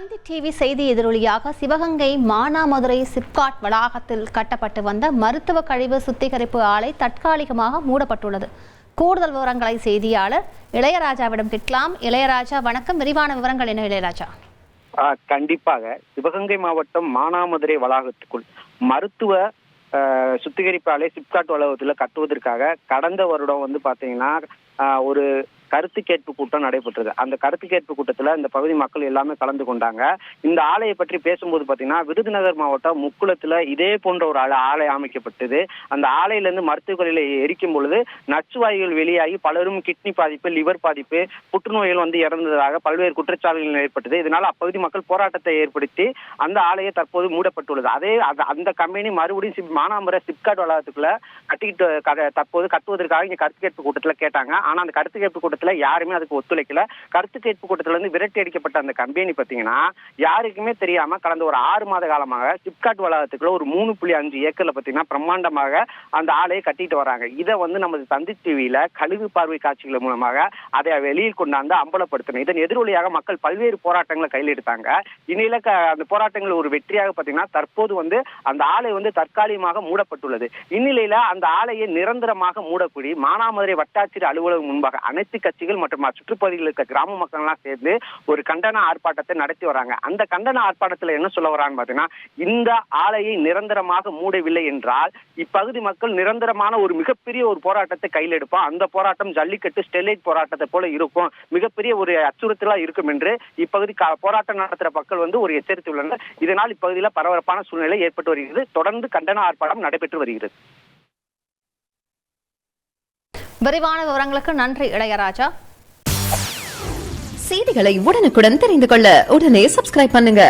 தந்தி TV செய்தி எதிரொலியாக சிவகங்கை மானாமதுரை சிப்காட் வளாகத்தில் கட்டப்பட்டு வந்த மருத்துவ கழிவு சுத்திகரிப்பு ஆலை தற்காலிகமாக மூடப்பட்டுள்ளது. கூடுதல் விவரங்களை செய்தியாளர் இளையராஜாவிடம் கேட்கலாம். இளையராஜா வணக்கம். விரிவான விவரங்கள் என்ன இளையராஜா? கண்டிப்பாக சிவகங்கை மாவட்டம் மானாமதுரை வளாகத்துக்குள் மருத்துவ சுத்திகரிப்பு ஆலை சிப்காட் வளாகத்தில் கட்டுவதற்காக கடந்த வருடம் பாத்தீங்கன்னா ஒரு கருத்து கேட்பு கூட்டம் நடைபெற்றது. அந்த கருத்து கேட்பு கூட்டத்துல இந்த பகுதி மக்கள் எல்லாமே கலந்து கொண்டாங்க. இந்த ஆலையை பற்றி பேசும்போது பாத்தீங்கன்னா விருதுநகர் மாவட்டம் முக்குளத்துல இதே போன்ற ஒரு ஆலை அமைக்கப்பட்டது. அந்த ஆலையில இருந்து மருத்துவர்களை எரிக்கும் பொழுது நச்சுவாயுகள் வெளியாகி பலரும் கிட்னி பாதிப்பு, லிவர் பாதிப்பு, புற்றுநோய்கள் இறந்ததாக பல்வேறு குற்றச்சாட்டுகள் ஏற்பட்டது. இதனால அப்பகுதி மக்கள் போராட்டத்தை ஏற்படுத்தி அந்த ஆலையை தற்போது மூடப்பட்டுள்ளது. அந்த கம்பெனி மறுபடியும் மானாமதுரை சிப்காட் வளாகத்துக்குள்ள தற்போது கட்டுவதற்காக இங்க கருத்து கேட்பு கூட்டத்துல கேட்டாங்க. ஆனா அந்த கருத்து கேட்பு கூட்டத்துல யாருமே அதுக்கு ஒத்துழைக்கல. கருத்து கேட்பு கூட்டத்துல இருந்து விரட்டி அடிக்கப்பட்ட அந்த கம்பெனி பாத்தீங்கன்னா யாருக்குமே தெரியாம கடந்த ஒரு 6 மாத காலமாக சிப்காட் வளாகத்துக்குள்ள ஒரு 3.5 ஏக்கர்ல பாத்தீங்கன்னா பிரம்மாண்டமாக அந்த ஆலையை கட்டிட்டு வராங்க. இதை நமது தந்தி டிவியில கழிவு பார்வை காட்சிகள் மூலமாக அதை வெளியில் கொண்டாந்து அம்பலப்படுத்தணும். இதன் எதிரொலியாக மக்கள் பல்வேறு போராட்டங்களை கையில் எடுத்தாங்க. இந்நிலையில அந்த போராட்டங்கள் ஒரு வெற்றியாக பாத்தீங்கன்னா தற்போது அந்த ஆலை தற்காலிகமாக மூடப்பட்டுள்ளது. இந்நிலையில அந்த ஆலையை நிரந்தரமாக மூடக்கூடி மானாமதுரை வட்டாட்சியர் அலுவலகம் முன்பாக அனைத்து கட்சிகள் மற்றும் சுற்றுப்பகுதியில் இருக்க கிராம மக்கள் எல்லாம் சேர்ந்து ஒரு கண்டன ஆர்ப்பாட்டத்தை நடத்தி வராங்க. அந்த கண்டன ஆர்ப்பாட்டத்தில் என்ன சொல்ல வரான்னு பாத்தீங்கன்னா, இந்த ஆலையை நிரந்தரமாக மூடவில்லை என்றால் இப்பகுதி மக்கள் நிரந்தரமான ஒரு மிகப்பெரிய ஒரு போராட்டத்தை கையில் எடுப்போம். அந்த போராட்டம் ஜல்லிக்கட்டு ஸ்டெர்லைட் போராட்டத்தை போல இருக்கும், மிகப்பெரிய ஒரு அச்சுறுத்தலா இருக்கும் என்று இப்பகுதி போராட்டம் நடத்துற மக்கள் ஒரு எச்சரித்துள்ளனர். இதனால் இப்பகுதியில் பரபரப்பான சூழ்நிலை ஏற்பட்டு வருகிறது. தொடர்ந்து கண்டன ஆர்ப்பாட்டம் நடைபெற்று வருகிறது. விரிவான விவரங்களுக்கு நன்றி இளையராஜா. செய்திகளை உடனுக்குடன் தெரிந்து கொள்ள உடனே சப்ஸ்கிரைப் பண்ணுங்க.